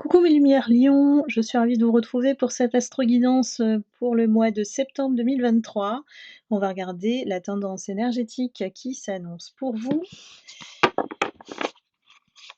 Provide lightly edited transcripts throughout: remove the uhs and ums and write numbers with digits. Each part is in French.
Coucou mes lumières Lion, je suis ravie de vous retrouver pour cette astro-guidance, pour le mois de septembre 2023. On va regarder la tendance énergétique qui s'annonce pour vous.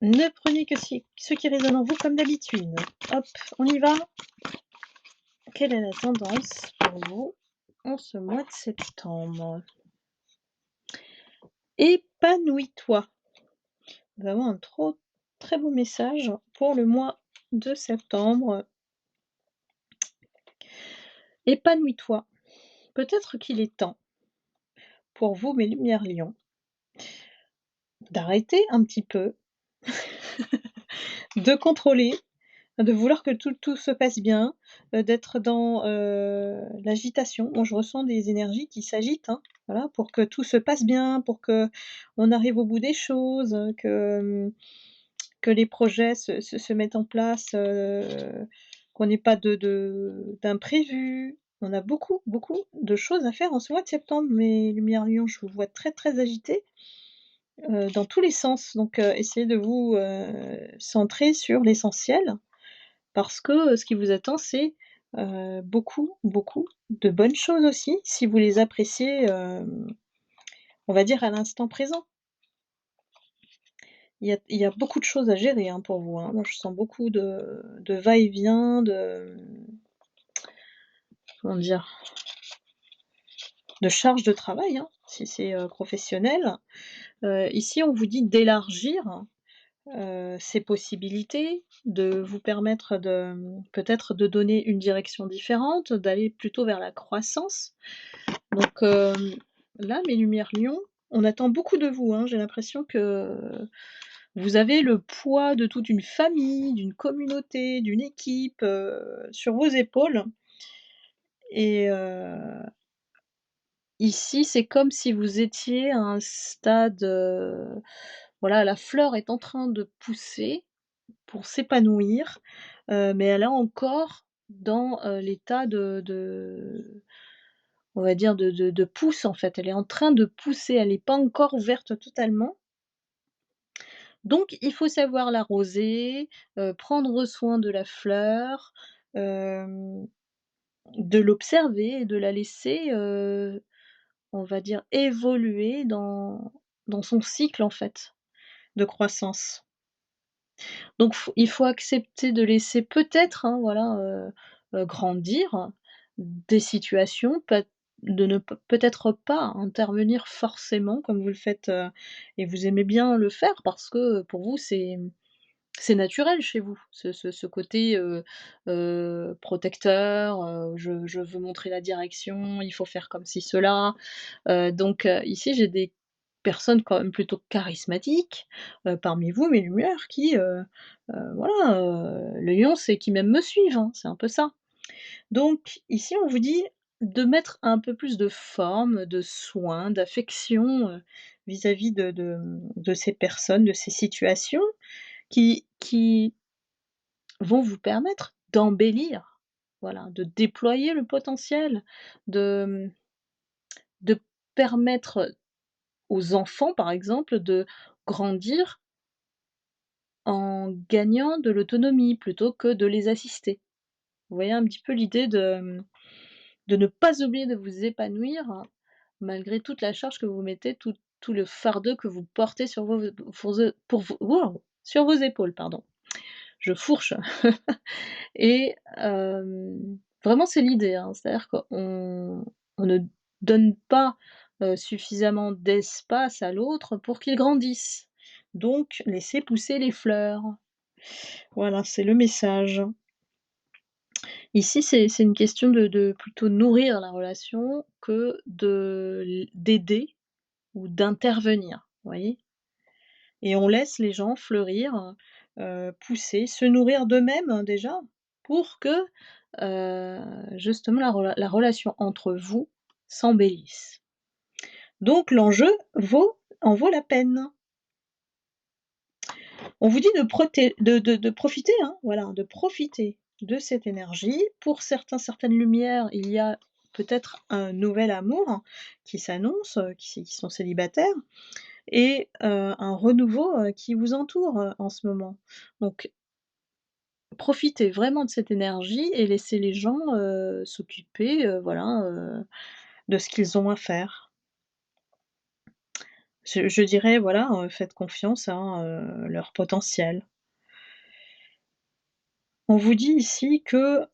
Ne prenez que ce qui résonne en vous comme d'habitude. Hop, on y va. Quelle est la tendance pour vous en ce mois de septembre? Épanouis-toi. Nous avons un très beau message pour le mois de septembre. Épanouis-toi. Peut-être qu'il est temps pour vous, mes lumières lions, d'arrêter un petit peu, de contrôler, de vouloir que tout se passe bien, d'être dans, l'agitation. Moi, je ressens des énergies qui s'agitent, hein, voilà, pour que tout se passe bien, pour que on arrive au bout des choses, que les projets se mettent en place, qu'on n'ait pas d'imprévus. On a beaucoup, beaucoup de choses à faire en ce mois de septembre, mes lumières lions. Je vous vois très, très agités. Dans tous les sens, donc essayez de vous, centrer sur l'essentiel parce que, ce qui vous attend, c'est, beaucoup, beaucoup de bonnes choses aussi, si vous les appréciez, on va dire à l'instant présent. Il y a beaucoup de choses à gérer, hein, pour vous, hein. Moi, je sens beaucoup de va-et-vient, comment dire? De charge de travail, hein, si c'est, professionnel. Ici, on vous dit d'élargir ses possibilités, de vous permettre de, peut-être de donner une direction différente, d'aller plutôt vers la croissance. Donc, là, mes lumières lions, on attend beaucoup de vous, hein. J'ai l'impression que vous avez le poids de toute une famille, d'une communauté, d'une équipe, sur vos épaules et ici, c'est comme si vous étiez à un stade, voilà, la fleur est en train de pousser pour s'épanouir, mais elle est encore dans, l'état de on va dire de pousse en fait. Elle est en train de pousser, elle est pas encore verte totalement. Donc il faut savoir l'arroser, prendre soin de la fleur, hem, de l'observer et de la laisser, on va dire évoluer dans son cycle en fait, de croissance. Donc il faut accepter de laisser peut-être, hein, voilà, grandir des situations, de ne peut-être pas intervenir forcément comme vous le faites, et vous aimez bien le faire parce que, pour vous c'est naturel chez vous, ce côté, protecteur, je veux montrer la direction, il faut faire comme ci cela. Donc ici, j'ai des personnes quand même plutôt charismatiques, parmi vous, mes lumières, qui, voilà, le lion, c'est qui même me suivent, hein, c'est un peu ça. Donc ici, on vous dit de mettre un peu plus de forme, de soin, d'affection, vis-à-vis de ces personnes, de ces situations qui vont vous permettre d'embellir, voilà, de déployer le potentiel, de permettre aux enfants, par exemple, de grandir en gagnant de l'autonomie plutôt que de les assister. Vous voyez un petit peu l'idée de ne pas oublier de vous épanouir malgré toute la charge que vous mettez, tout le fardeau que vous portez sur sur vos épaules, pardon. Je fourche et vraiment c'est l'idée, hein. C'est-à-dire qu'on ne donne pas, suffisamment d'espace à l'autre pour qu'il grandisse. Donc laissez pousser les fleurs. Voilà, c'est le message. Ici, c'est une question de plutôt nourrir la relation que d'aider ou d'intervenir, vous voyez? Et on laisse les gens fleurir, pousser, se nourrir d'eux-mêmes, hein, déjà, pour que, justement la relation entre vous s'embellisse. Donc l'enjeu en vaut la peine. On vous dit de profiter, hein, voilà, de profiter de cette énergie. Pour certaines lumières, il y a peut-être un nouvel amour qui s'annonce, qui sont célibataires et un renouveau, qui vous entoure, en ce moment. Donc profiter vraiment de cette énergie et laisser les gens, s'occuper, voilà, de ce qu'ils ont à faire. Je dirais, voilà, faites confiance à, leur potentiel. On vous dit ici que,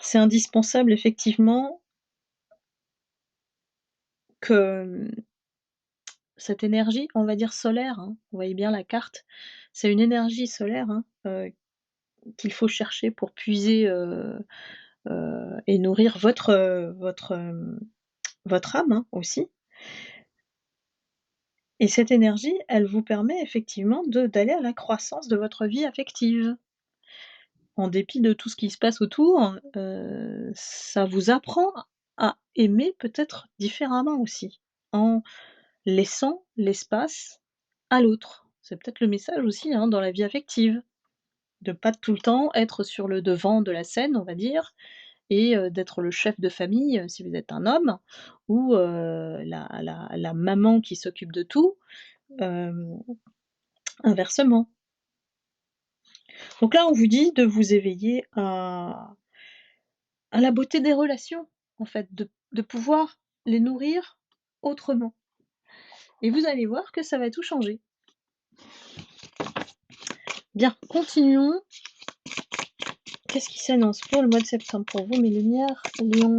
c'est indispensable effectivement que, cette énergie, on va dire solaire, hein, vous voyez bien la carte, c'est une énergie solaire, hein, qu'il faut chercher pour puiser, et nourrir votre âme, hein, aussi. Et cette énergie, elle vous permet effectivement d'aller à la croissance de votre vie affective. En dépit de tout ce qui se passe autour, ça vous apprend à aimer peut-être différemment aussi, en laissant l'espace à l'autre. C'est peut-être le message aussi, hein, dans la vie affective, de pas tout le temps être sur le devant de la scène, on va dire, et d'être le chef de famille, si vous êtes un homme, ou la maman qui s'occupe de tout, hem, inversement. Donc là, on vous dit de vous éveiller à la beauté des relations, en fait, de pouvoir les nourrir autrement, et vous allez voir que ça va tout changer. Bien, continuons. Qu'est-ce qui s'annonce pour le mois de septembre pour vous, mes lumières, Lion?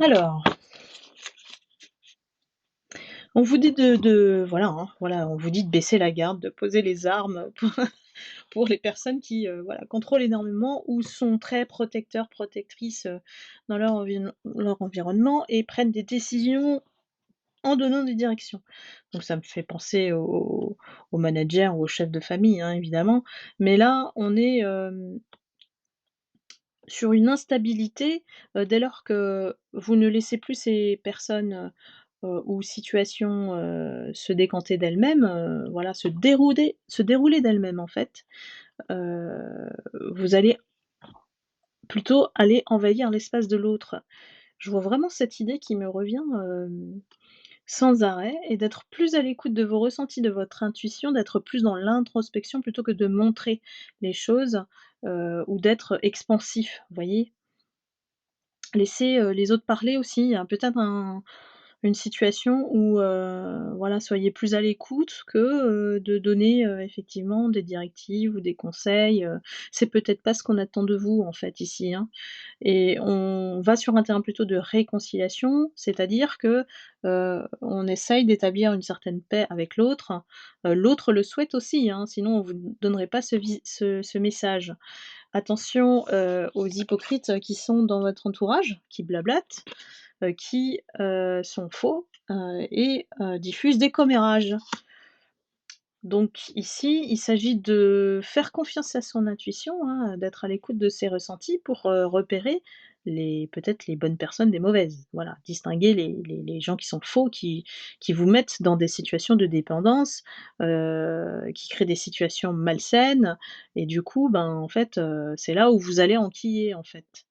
Alors, on vous dit voilà, hein, voilà, on vous dit de baisser la garde, de poser les armes pour les personnes qui, voilà, contrôlent énormément ou sont très protecteurs, protectrices, dans leur environnement et prennent des décisions en donnant des directions. Donc ça me fait penser aux managers ou aux chefs de famille, hein, évidemment. Mais là, on est, sur une instabilité, dès lors que vous ne laissez plus ces personnes, ou situations, se décanter d'elles-mêmes, voilà, se dérouler d'elles-mêmes, en fait. Heu, Vous allez plutôt aller envahir l'espace de l'autre. Je vois vraiment cette idée qui me revient, sans arrêt, et d'être plus à l'écoute de vos ressentis, de votre intuition, d'être plus dans l'introspection plutôt que de montrer les choses, ou d'être expansif, vous voyez? Laisser, les autres parler aussi. Il y a peut-être une situation où, voilà, soyez plus à l'écoute que, de donner, effectivement des directives ou des conseils, c'est peut-être pas ce qu'on attend de vous, en fait, ici, hein. Et on va sur un terrain plutôt de réconciliation, c'est-à-dire que, on essaye d'établir une certaine paix avec l'autre. L'autre le souhaite aussi, hein, sinon on vous donnerait pas ce message. Attention, aux hypocrites qui sont dans votre entourage, qui blablatent, qui, sont faux, et diffusent des commérages. Donc ici, il s'agit de faire confiance à son intuition, hein, d'être à l'écoute de ses ressentis pour, repérer peut-être les bonnes personnes des mauvaises. Voilà, distinguer les gens qui sont faux, qui vous mettent dans des situations de dépendance, qui créent des situations malsaines, et du coup, ben, en fait, c'est là où vous allez enquiller, en fait.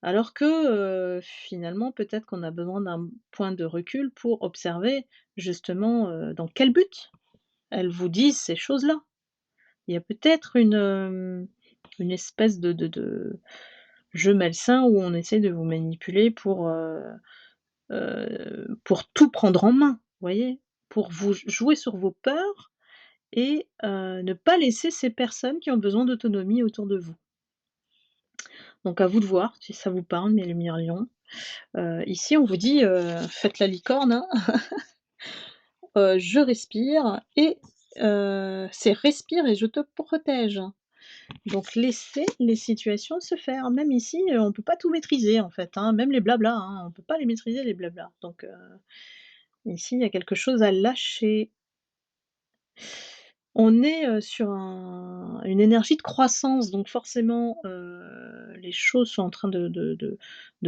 Alors que, finalement, peut-être qu'on a besoin d'un point de recul pour observer justement, dans quel but elles vous disent ces choses-là. Il y a peut-être une espèce de jeu malsain où on essaie de vous manipuler pour tout prendre en main, vous voyez? Pour vous jouer sur vos peurs et ne pas laisser ces personnes qui ont besoin d'autonomie autour de vous. Donc à vous de voir si ça vous parle, mes lumières lions. Ici on vous dit, faites la licorne, hein, je respire et c'est respire et je te protège. Donc laissez les situations se faire. Même ici, on peut pas tout maîtriser en fait, hein, même les blablas, hein, on peut pas les maîtriser les blablas. Donc ici, il y a quelque chose à lâcher. On est, sur une énergie de croissance, donc forcément, les choses sont en train de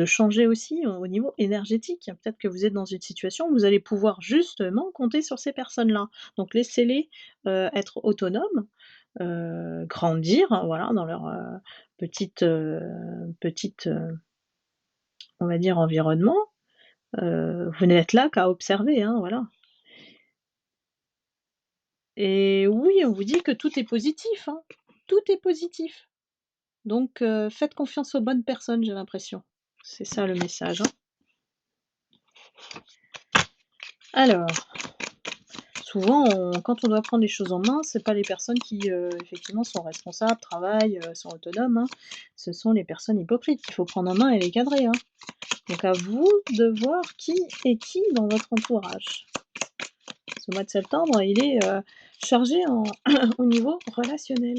changer aussi au niveau énergétique. Peut-être que vous êtes dans une situation où vous allez pouvoir justement compter sur ces personnes-là. Donc laissez-les, être autonomes, grandir, voilà, dans leur, on va dire environnement. Vous n'êtes là qu'à observer, hein, voilà. Et oui, on vous dit que tout est positif, hein, tout est positif. Donc faites confiance aux bonnes personnes, j'ai l'impression. C'est ça le message, hein. Alors, souvent quand on doit prendre les choses en main, c'est pas les personnes qui, effectivement sont responsables, travaillent, sont autonomes, hein. Ce sont les personnes hypocrites qu'il faut prendre en main et les cadrer, hein. Donc à vous de voir qui est qui dans votre entourage. Ce mois de septembre, il est, chargé en au niveau relationnel.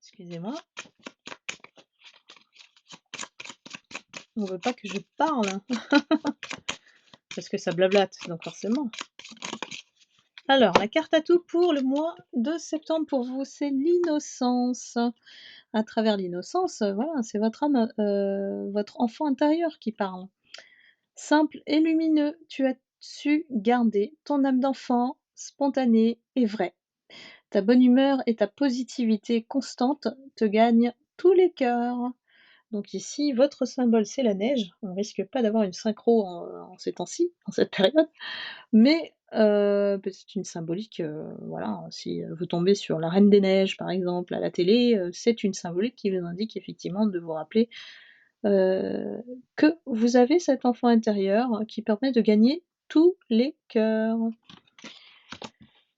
Excusez-moi, on veut pas que je parle, parce que ça blablate, donc forcément. Alors, la carte à tout pour le mois de septembre pour vous, c'est l'innocence. À travers l'innocence, voilà, c'est votre âme, votre enfant intérieur qui parle. Simple et lumineux, tu as su garder ton âme d'enfant, spontanée et vraie. Ta bonne humeur et ta positivité constante te gagnent tous les cœurs. Donc ici, votre symbole, c'est la neige. On risque pas d'avoir une synchro en ces temps-ci, en cette période. Mais c'est une symbolique, voilà, si, vous tombez sur la Reine des Neiges, par exemple, à la télé, c'est une symbolique qui vous indique effectivement de vous rappeler, heu, que vous avez cet enfant intérieur qui permet de gagner tous les cœurs.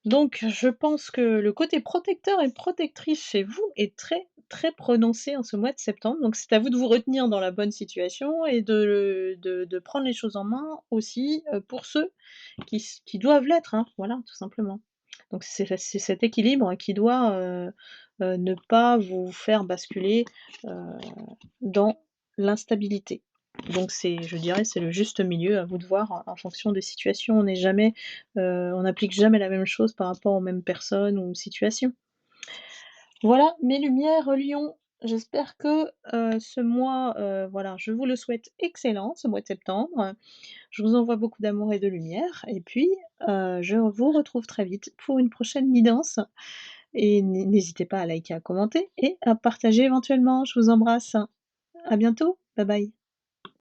Donc je pense que le côté protecteur et protectrice chez vous est très, très prononcé en ce mois de septembre. Donc c'est à vous de vous retenir dans la bonne situation et de prendre les choses en main aussi, pour ceux qui doivent l'être, hein, voilà, tout simplement. Donc c'est cet équilibre qui doit, ne pas vous faire basculer, heu, dans l'instabilité. Donc je dirais, c'est le juste milieu, à vous de voir en fonction des situations. On n'applique jamais la même chose par rapport aux mêmes personnes ou situations. Voilà mes lumières, Lion. J'espère que, ce mois, voilà, je vous le souhaite excellent, ce mois de septembre. Je vous envoie beaucoup d'amour et de lumière et puis, je vous retrouve très vite pour une prochaine guidance et n'hésitez pas à liker, à commenter et à partager éventuellement. Je vous embrasse. À bientôt. Bye bye.